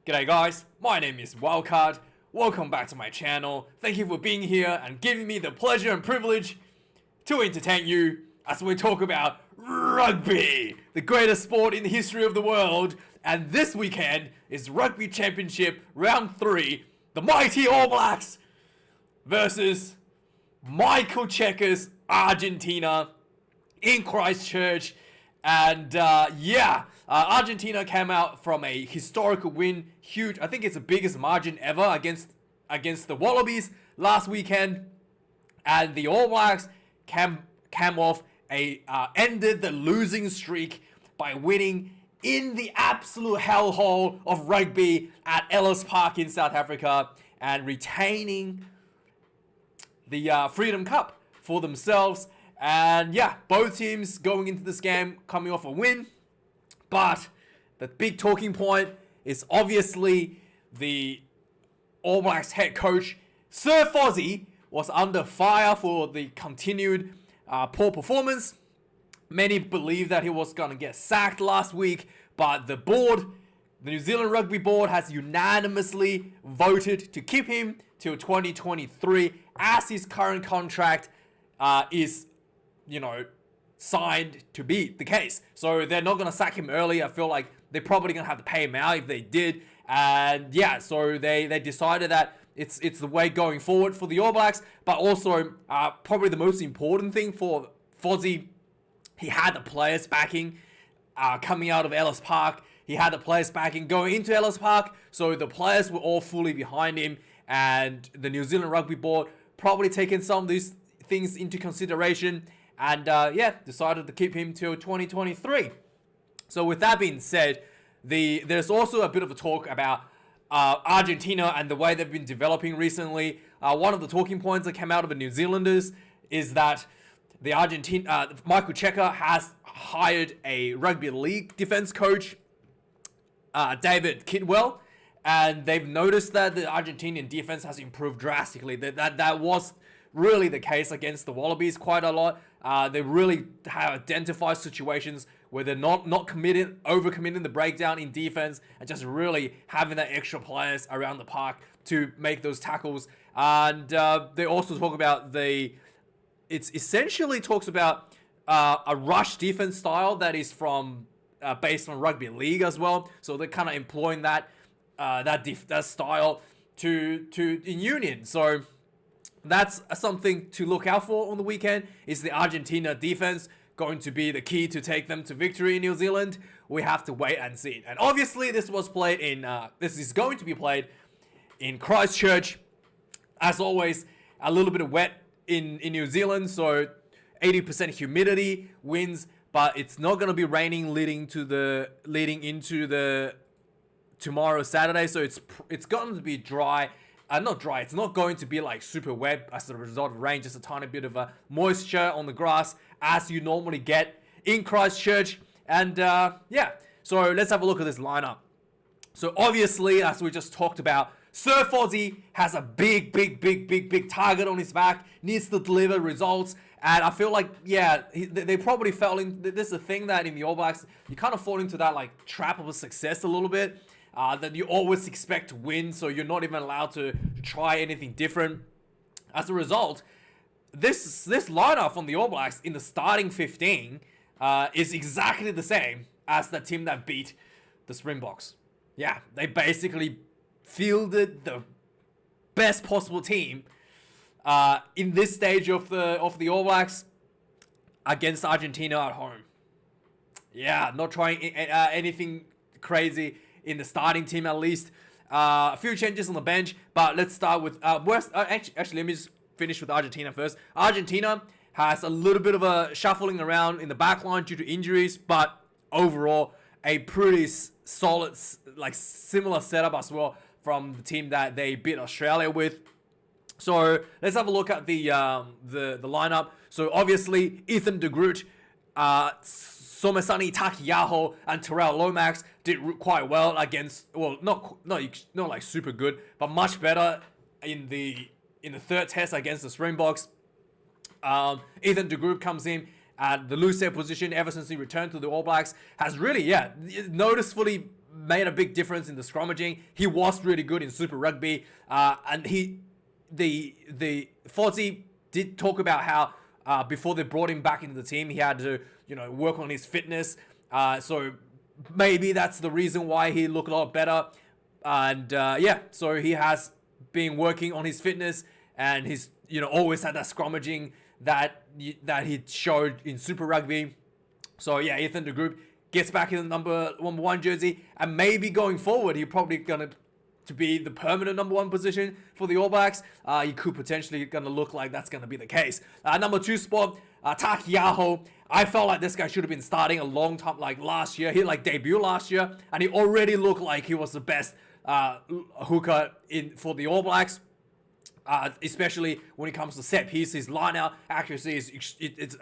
G'day guys, my name is Wildkard. Welcome back to my channel. Thank you for being here and giving me the pleasure and privilege to entertain you as we talk about rugby, the greatest sport in the history of the world. And this weekend is Rugby Championship Round 3, the mighty All Blacks versus Michael Cheika's Argentina in Christchurch. And Argentina came out from a historical win, huge. I think it's the biggest margin ever against the Wallabies last weekend. And the All Blacks came off ended the losing streak by winning in the absolute hellhole of rugby at Ellis Park in South Africa and retaining the Freedom Cup for themselves. And yeah, both teams going into this game coming off a win. But the big talking point is obviously the All Blacks head coach, Sir Fozzie, was under fire for the continued poor performance. Many believe that he was going to get sacked last week, but the New Zealand Rugby Board has unanimously voted to keep him till 2023 as his current contract is signed to be the case. So they're not going to sack him early. I feel like they're probably going to have to pay him out if they did. And yeah, so they decided that it's the way going forward for the All Blacks. But also, probably the most important thing for Fozzie, he had the players backing coming out of Ellis Park. He had the players backing going into Ellis Park. So the players were all fully behind him. And the New Zealand Rugby Board probably taken some of these things into consideration. And decided to keep him till 2023. So with that being said, there's also a bit of a talk about Argentina and the way they've been developing recently. One of the talking points that came out of the New Zealanders is that the Michael Cheika has hired a rugby league defense coach, David Kidwell, and they've noticed that the Argentinian defense has improved drastically. That was really the case against the Wallabies quite a lot. They really have identified situations where they're not overcommitting the breakdown in defense and just really having that extra players around the park to make those tackles. And they also talk about it essentially talks about a rush defense style that is based on rugby league as well. So they're kind of employing that style in union. So that's something to look out for on the weekend. Is the Argentina defense going to be the key to take them to victory in New Zealand? We have to wait and see. And obviously, this is going to be played in Christchurch. As always, a little bit of wet in New Zealand, so 80% humidity, winds, but it's not going to be raining leading into the tomorrow Saturday. So it's going to be dry. Not dry. It's not going to be like super wet as a result of rain. Just a tiny bit of moisture on the grass as you normally get in Christchurch. And so let's have a look at this lineup. So obviously, as we just talked about, Sir Fozzie has a big target on his back. Needs to deliver results. And I feel like, they probably fell in. This is a thing that in the All Blacks, you kind of fall into that like trap of success a little bit. That you always expect to win, so you're not even allowed to try anything different. As a result, this lineup from the All Blacks in the starting 15 is exactly the same as the team that beat the Springboks. Yeah, they basically fielded the best possible team in this stage of the All Blacks against Argentina at home. Yeah, not trying anything crazy in the starting team at least. A few changes on the bench, but let's start with actually, let me just finish with Argentina first. Argentina has a little bit of a shuffling around in the back line due to injuries, but overall, a pretty solid, like similar setup as well from the team that they beat Australia with. So let's have a look at the lineup. So obviously, Ethan de Groot, Somesani Takiyaho and Terrell Lomax did quite well against, not like super good, but much better in the third test against the Springboks. Ethan de Groot comes in at the loose head position ever since he returned to the All Blacks, has really, noticeably made a big difference in the scrummaging. He was really good in Super Rugby, and the Fozzie did talk about how before they brought him back into the team, he had to work on his fitness. So maybe that's the reason why he looked a lot better. And so he has been working on his fitness, and he's always had that scrummaging that he showed in Super Rugby. So yeah, Ethan de Groot gets back in the number 1 jersey, and maybe going forward, he's probably gonna to be the permanent number 1 position for the All Blacks. He could potentially gonna look like that's gonna be the case. Number 2 spot, Takiaho. I felt like this guy should have been starting a long time, like last year. He debuted last year, and he already looked like he was the best hooker for the All Blacks. Especially when it comes to set piece, his line-out accuracy is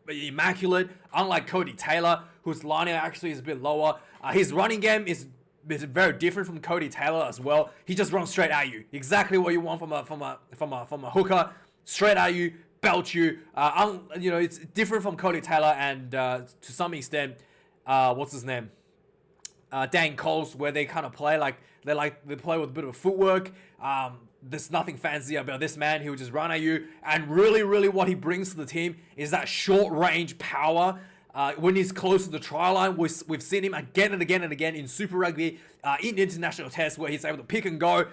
immaculate. Unlike Cody Taylor, whose line-out actually is a bit lower, his running game is very different from Cody Taylor as well. He just runs straight at you, exactly what you want from a hooker, straight at you, belt you. It's different from Cody Taylor and to some extent, what's his name? Dan Coles, where they kind of play they play with a bit of footwork. There's nothing fancy about this man. He'll just run at you. And really, really what he brings to the team is that short-range power. When he's close to the try line, we've seen him again and again and again in Super Rugby, in international tests, where he's able to pick and go.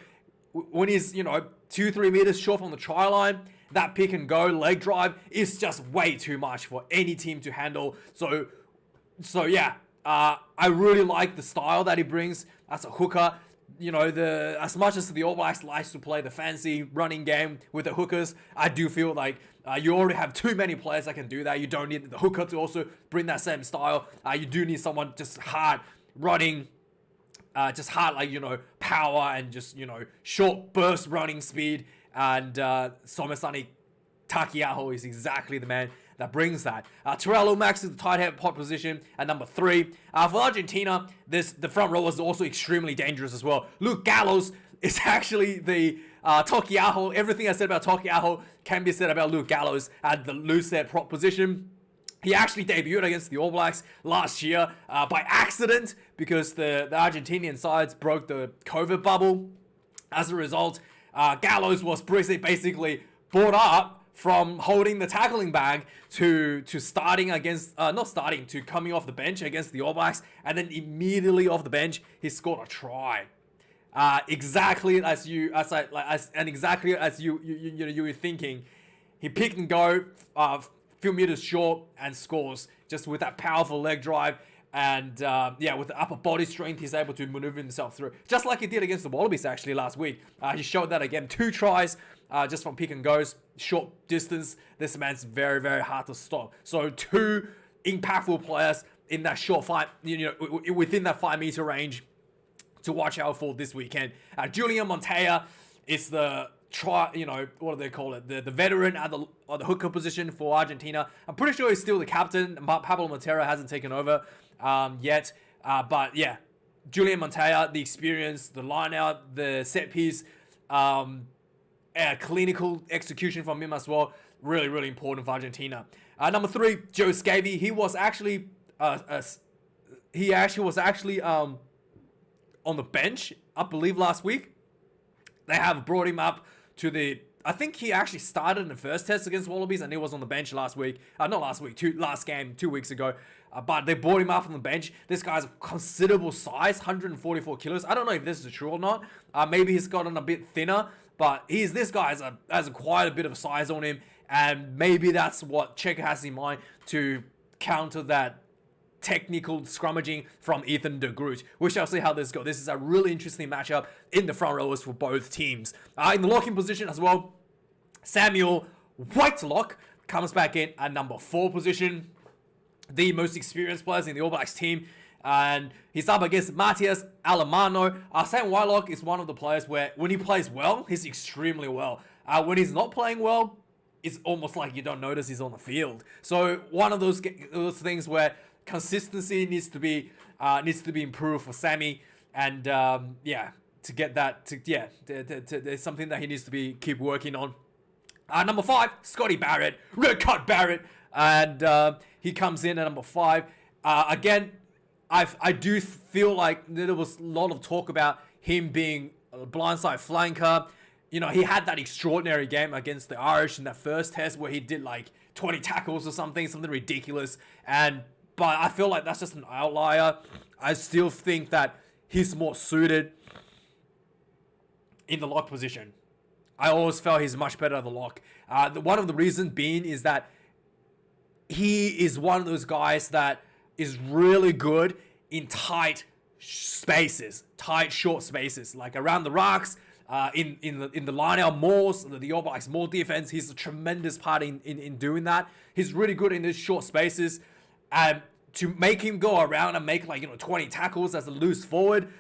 When he's, 2-3 meters short from the try line, that pick and go leg drive is just way too much for any team to handle. So yeah, I really like the style that he brings as a hooker. As much as the All Blacks likes to play the fancy running game with the hookers, I do feel like you already have too many players that can do that. You don't need the hooker to also bring that same style. You do need someone just hard running, power and just, short burst running speed. And Somasani Takiaho is exactly the man that brings that. Terrell Lomax is the tight head pot position at number 3. For Argentina, the front row was also extremely dangerous as well. Luke Gallows is actually the Takiaho. Everything I said about Takiaho can be said about Luke Gallows at the loose set prop position. He actually debuted against the All Blacks last year by accident because the Argentinian sides broke the COVID bubble. As a result, Gallows was basically brought up from holding the tackling bag to starting against, to coming off the bench against the All Blacks, and then immediately off the bench, he scored a try. Exactly as you were thinking. He picked and go, few meters short, and scores just with that powerful leg drive. And with the upper body strength, he's able to maneuver himself through, just like he did against the Wallabies actually last week. He showed that again, 2 tries just from pick and goes, short distance. This man's very, very hard to stop. So 2 impactful players in that short within that 5-meter range to watch out for this weekend. Julian Montoya is the what do they call it? The veteran at the hooker position for Argentina. I'm pretty sure he's still the captain. Pablo Montero hasn't taken over yet. But yeah, Julian Montoya, the experience, the line out, the set piece, clinical execution from him as well. Really, really important for Argentina. Number 3, Joe Scavey. He was actually on the bench, I believe, last week. They have brought him up to I think he actually started in the first test against Wallabies, and he was on the bench last week. Last game, 2 weeks ago. But they brought him up on the bench. This guy's a considerable size, 144 kilos. I don't know if this is true or not. Maybe he's gotten a bit thinner, but this guy has quite a bit of size on him, and maybe that's what Cheika has in mind to counter that technical scrummaging from Ethan de Groot. We shall see how this goes. This is a really interesting matchup in the front rowers for both teams. In the locking position as well, Samuel Whitelock comes back in at number 4 position. The most experienced players in the All Blacks team. And he's up against Matias Alemano. Sam Whitelock is one of the players where when he plays well, he's extremely well. When he's not playing well, it's almost like you don't notice he's on the field. So one of those things where consistency needs to be improved for Sammy, and to get that there's something that he needs to keep working on. Number 5, Scotty Barrett, Wildkard Barrett, and he comes in at number 5. Again, I do feel like there was a lot of talk about him being a blindside flanker. You know, he had that extraordinary game against the Irish in that first test where he did like 20 tackles or something ridiculous. But I feel like that's just an outlier. I still think that he's more suited in the lock position. I always felt he's much better at the lock. One of the reasons being is that he is one of those guys that is really good in tight spaces, tight short spaces, like around the rocks, in the line-out mauls, the All Blacks maul defense. He's a tremendous part in doing that. He's really good in these short spaces, and to make him go around and make 20 tackles as a loose forward,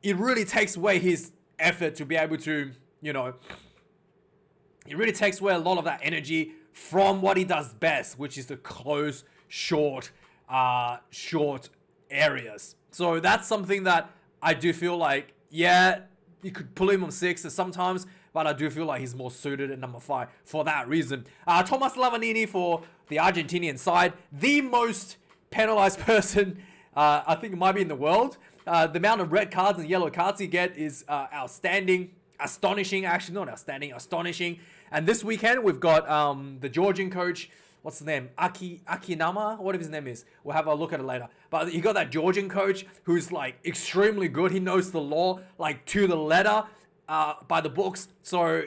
it really takes away his effort to be able to, it really takes away a lot of that energy from what he does best, which is to close short areas. So that's something that I do feel like, yeah, you could pull him on 6 sometimes, but I do feel like he's more suited at number 5 for that reason. Thomas Lavanini for the Argentinian side, the most penalized person I think it might be in the world. The amount of red cards and yellow cards he get is astonishing. And this weekend we've got the Georgian coach. What's his name? Akinama? Whatever his name is. We'll have a look at it later. But you got that Georgian coach who's like extremely good. He knows the law like to the letter, by the books. So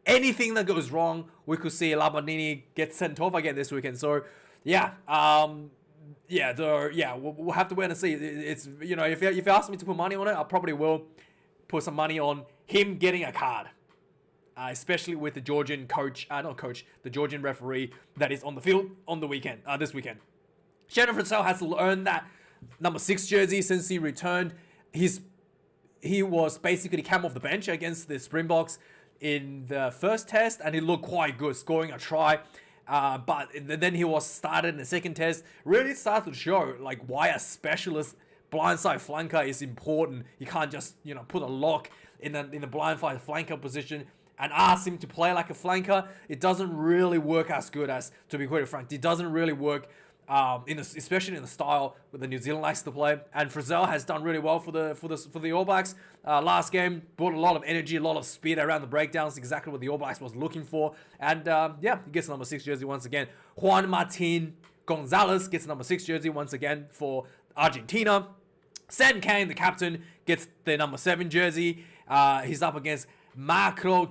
anything that goes wrong, we could see Labanini get sent off again this weekend. So yeah, we'll have to wait and see. It's if you ask me to put money on it, I probably will put some money on him getting a card. Especially with the Georgian the Georgian referee that is on the field on the weekend, this weekend. Shannon Fritzell has earned that number 6 jersey since he returned. He was basically came off the bench against the Springboks in the first test, and he looked quite good, scoring a try. But then he was started in the second test. Really started to show like why a specialist blindside flanker is important. You can't just put a lock in the blindside flanker position and ask him to play like a flanker. It doesn't really work as good as, to be quite frank, it doesn't really work, especially in the style that the New Zealand likes to play. And Frizzell has done really well for the All Blacks. Last game brought a lot of energy, a lot of speed around the breakdowns, exactly what the All Blacks was looking for. And he gets the number 6 jersey once again. Juan Martin Gonzalez gets the number 6 jersey once again for Argentina. Sam Cane, the captain, gets the number 7 jersey. He's up against Marcos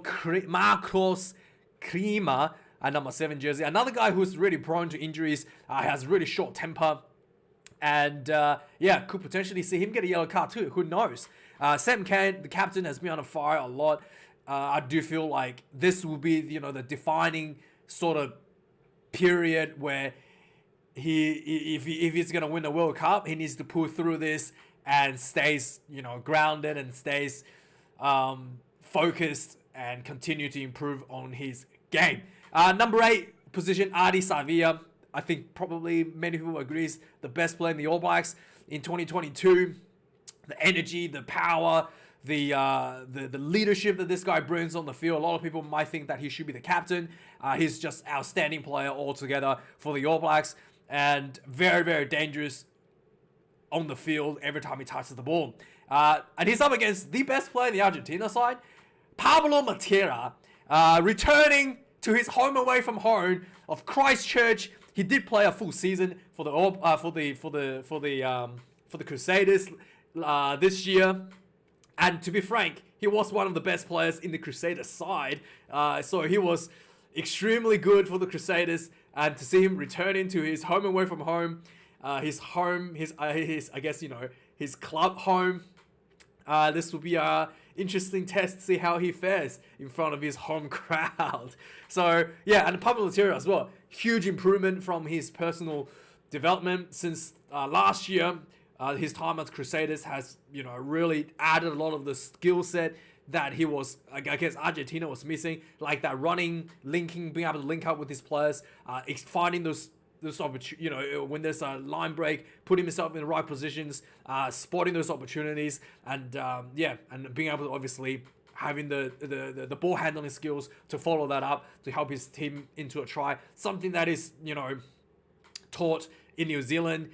Krima, a number 7 jersey. Another guy who's really prone to injuries, has really short temper. And could potentially see him get a yellow card too. Who knows? Sam Cane, the captain, has been on fire a lot. I do feel like this will be, the defining sort of period where if he's going to win the World Cup, he needs to pull through this and stays, grounded and stays focused and continue to improve on his game. Number 8 position, Adi Savia. I think probably many people agree is the best player in the All Blacks in 2022. The energy, the power, the leadership that this guy brings on the field. A lot of people might think that he should be the captain. He's just outstanding player altogether for the All Blacks and very, very dangerous on the field every time he touches the ball. And he's up against the best player in the Argentina side, Pablo Matera, returning to his home away from home of Christchurch. He did play a full season for the Crusaders this year, and to be frank, he was one of the best players in the Crusaders side. So he was extremely good for the Crusaders, and to see him returning to his home away from home, his club home. This will be a interesting test to see how he fares in front of his home crowd. So yeah, and Pablo Matera as well. Huge improvement from his personal development since last year. His time at Crusaders has really added a lot of the skill set that he was, I guess, Argentina was missing, like that running, linking, being able to link up with his players, finding those opportunities, when there's a line break, putting himself in the right positions, spotting those opportunities, and and being able to obviously having the ball handling skills to follow that up to help his team into a try. Something that is taught in New Zealand.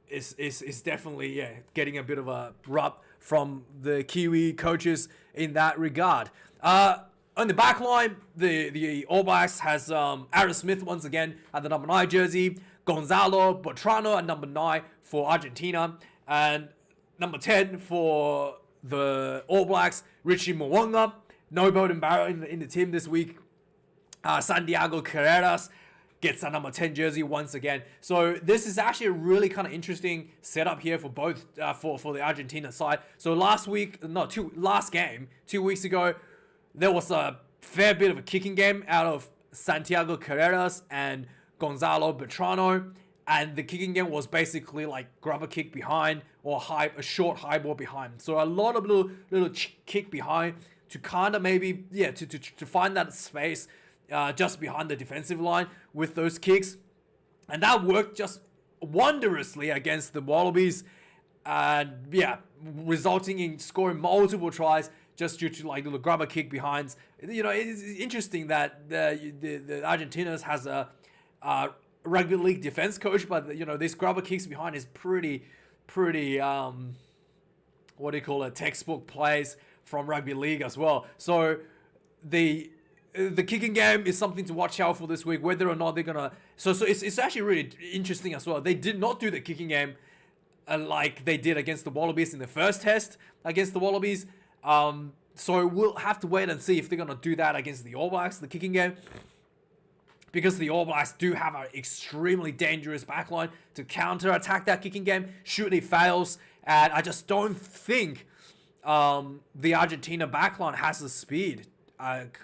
is definitely getting a bit of a rub from the Kiwi coaches in that regard. On the back line, the All Blacks has Aaron Smith once again at the number 9 jersey, Gonzalo Botrano at number 9 for Argentina, and number 10 for the All Blacks, Richie Mo'unga. No Beauden Barrett in the team this week. Santiago Carreras gets a number 10 jersey once again. So this is actually a really kind of interesting setup here for both for the Argentina side. So last game, 2 weeks ago, there was a fair bit of a kicking game out of Santiago Carreras and Gonzalo Bertrano. And the kicking game was basically like grab a kick behind or a short high ball behind. So a lot of little kick behind to kind of maybe, to find that space just behind the defensive line with those kicks. And that worked just wondrously against the Wallabies. And resulting in scoring multiple tries just due to like the grabber kick behinds. It's interesting that the Argentinas has a rugby league defense coach, but this grabber kicks behind is pretty textbook plays from rugby league as well. So the kicking game is something to watch out for this week, whether or not they're gonna. So it's actually really interesting as well. They did not do the kicking game like they did against the Wallabies in the first test against the Wallabies. So we'll have to wait and see if they're gonna do that against the All Blacks, the kicking game, because the All Blacks do have an extremely dangerous backline to counter-attack that kicking game should it fails. And I just don't think the Argentina backline has the speed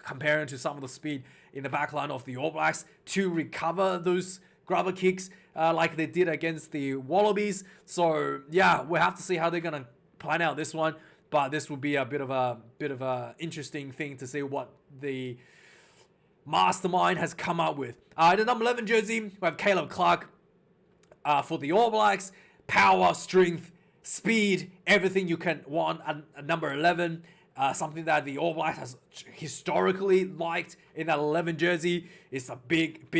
comparing to some of the speed in the backline of the All Blacks to recover those grabber kicks like they did against the Wallabies. So we'll have to see how they're gonna plan out this one. But this will be a bit of a interesting thing to see what the mastermind has come up with. In the number 11 jersey, we have Caleb Clark for the All Blacks. Power, strength, speed, everything you can want at number 11. Something that the All Blacks has historically liked in that 11 jersey. It's a big,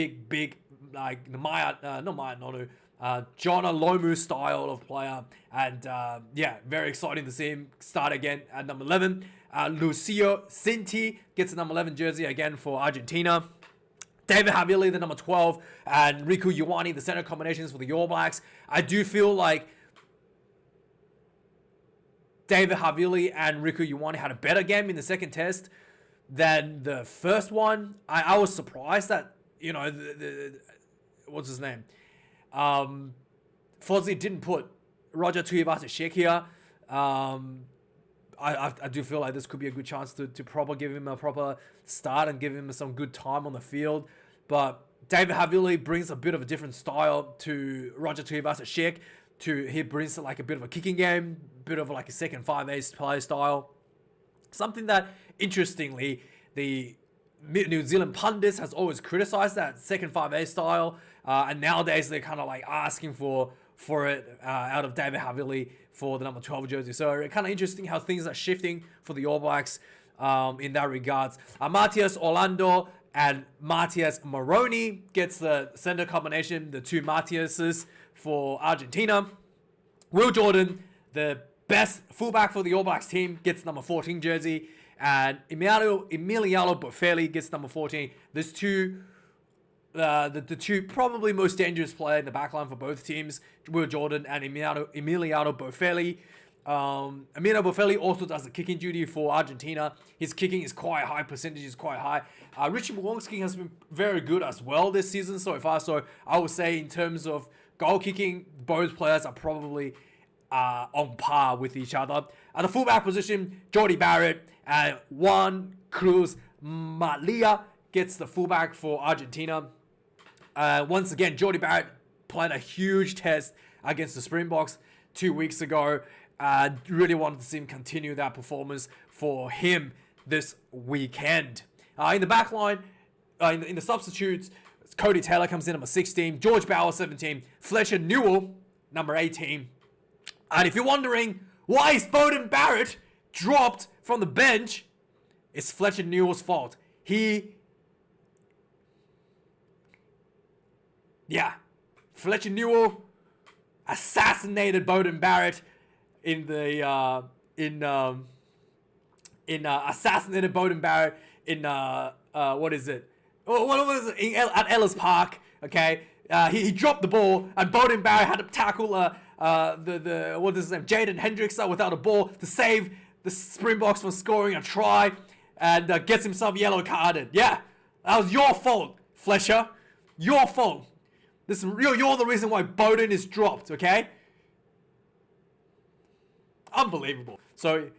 like John Alomu style of player. And very exciting to see him start again at number 11. Lucio Cinti gets the number 11 jersey again for Argentina. David Havili, the number 12, and Riku Ioane, the center combinations for the All Blacks. I do feel like David Havili and Riku Ioane had a better game in the second test than the first one. I was surprised that, what's his name? Fozzie didn't put Roger Tuivasa-Sheck here. I do feel like this could be a good chance to give him a proper start and give him some good time on the field. But David Havili brings a bit of a different style to Roger Tuivasa-Sheck. He brings like a bit of a kicking game, bit of like a second 5-8 play style. Something that, interestingly, the New Zealand pundits has always criticized that second 5-8 style. And nowadays they're kind of like asking for it out of David Havili for the number 12 jersey. So kind of interesting how things are shifting for the All Blacks in that regards. Matias Orlando and Matias Moroni gets the center combination, the two Matiases for Argentina. Will Jordan, the best fullback for the All Blacks team, gets number 14 jersey. And Emiliano Boffelli gets number 14. There's two... the two probably most dangerous player in the backline for both teams, Will Jordan and Emiliano Boffelli. Emiliano Boffelli also does the kicking duty for Argentina. His kicking is quite high, percentage is quite high. Richie Mo'unga's kicking has been very good as well this season so far. So I would say in terms of goal kicking, both players are probably on par with each other. At the fullback position, Jordie Barrett and Juan Cruz Malia gets the fullback for Argentina. Once again, Jordie Barrett played a huge test against the Springboks 2 weeks ago. Really wanted to see him continue that performance for him this weekend. In the back line, in the substitutes, Cody Taylor comes in number 16, George Bower 17, Fletcher Newell number 18. And if you're wondering why is Beauden Barrett dropped from the bench, it's Fletcher Newell's fault. Fletcher Newell assassinated Beauden Barrett assassinated Beauden Barrett in what is it? What was it? At Ellis Park. Okay, he dropped the ball and Beauden Barrett had to tackle the what is his name? Jaden Hendricks without a ball to save the Springboks from scoring a try and gets himself yellow carded. Yeah, that was your fault, Fletcher. Your fault. You're the reason why Beauden is dropped. Okay. Unbelievable. So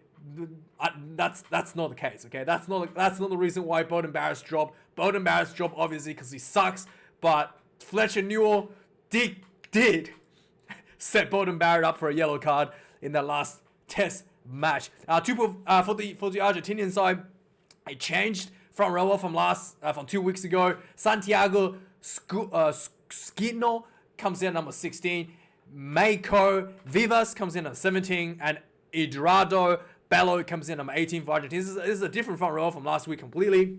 that's not the case. Okay, that's not the reason why Beauden Barrett's dropped. Beauden Barrett's dropped obviously because he sucks, but Fletcher Newell did set Beauden Barrett up for a yellow card in that last test match. For the Argentinian side, it changed front rower from 2 weeks ago. Santiago Skino comes in at number 16. Mako Vivas comes in at 17, and Eduardo Bello comes in at number 18 for Argentina. This is a different front row from last week completely.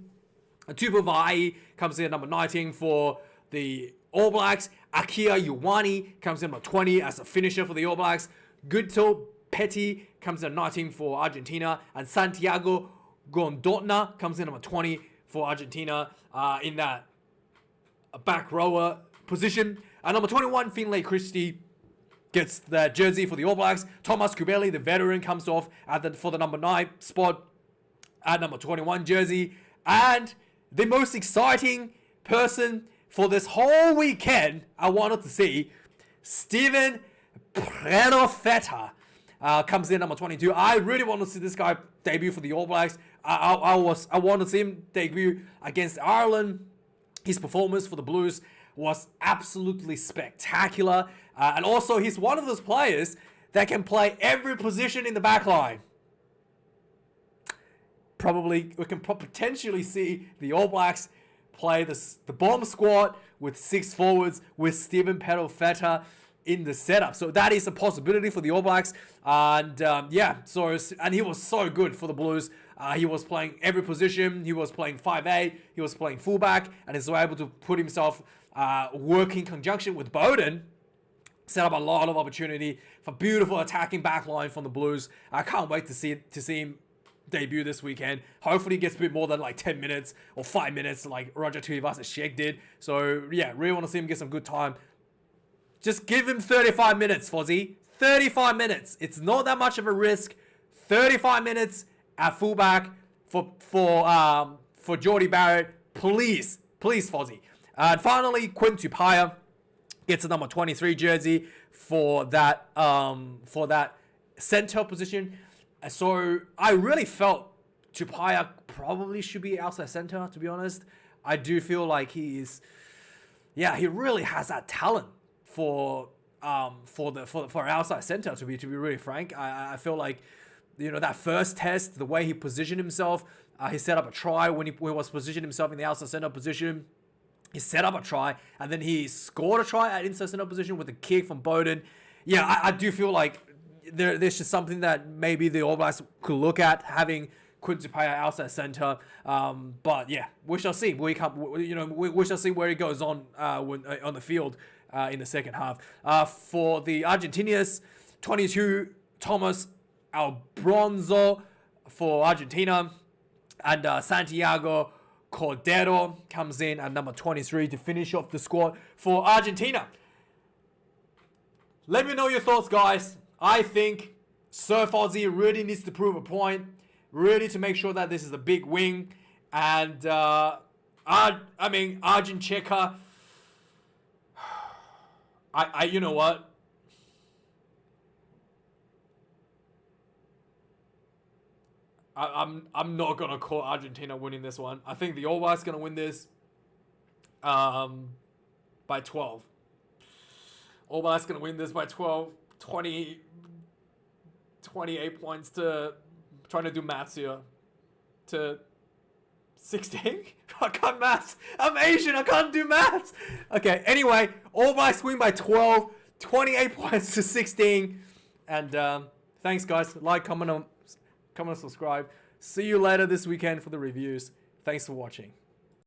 Tupu Vaa'i comes in at number 19 for the All Blacks. Akia Ioane comes in at number 20 as a finisher for the All Blacks. Guto Petty comes in at 19 for Argentina, and Santiago Gondotna comes in at number 20 for Argentina in that back rower position. Number 21, Finlay Christie gets the jersey for the All Blacks. Thomas Kubeli, the veteran, comes off for the number 9 spot at number 21 jersey. And the most exciting person for this whole weekend I wanted to see, Steven Perofeta comes in number 22. I really want to see this guy debut for the All Blacks. I wanted to see him debut against Ireland. His performance for the Blues was absolutely spectacular. And also, he's one of those players that can play every position in the back line. Probably, we can potentially see the All Blacks play the bomb squad with 6 forwards with Steven Perofeta in the setup. So that is a possibility for the All Blacks. And and he was so good for the Blues. He was playing every position. He was playing 5'8". He was playing fullback, and he's able to put himself work in conjunction with Beauden. Set up a lot of opportunity for beautiful attacking backline from the Blues. I can't wait to see him debut this weekend. Hopefully he gets a bit more than like 10 minutes or 5 minutes like Roger Tuivasa-Sheck did. So yeah, really want to see him get some good time. Just give him 35 minutes, Fozzie. 35 minutes. It's not that much of a risk. 35 minutes at fullback for Jordie Barrett. Please, Fozzie. And finally, Quinn Tupaia gets a number 23 jersey for that center position. So I really felt Tupaia probably should be outside center, to be honest. I do feel like he really has that talent for outside center, to be really frank. I feel like, that first test, the way he positioned himself, he set up a try when he was positioning himself in the outside center position. He set up a try, and then he scored a try at inside center position with a kick from Beauden. Yeah, I do feel like there's just something that maybe the All Blacks could look at, having Quinn Tupaia outside center. But yeah, we shall see. We shall see where he goes on the field in the second half. For the Argentinians, 22, Thomas Albronzo for Argentina, and Santiago Cordero comes in at number 23 to finish off the squad for Argentina. Let me know your thoughts, guys. I think Sir Fozzie really needs to prove a point, really to make sure that this is a big win. And, Arjun Checker, you know what? I'm not gonna call Argentina winning this one. I think the All Blacks gonna win this by 12. All Blacks gonna win this by 12. 28 points to, trying to do maths here, to 16. I can't maths. I'm Asian. I can't do maths. Okay. Anyway, All Blacks win by 12. 28 points to 16. And thanks, guys. Like, comment, and subscribe. See you later this weekend for the reviews. Thanks for watching.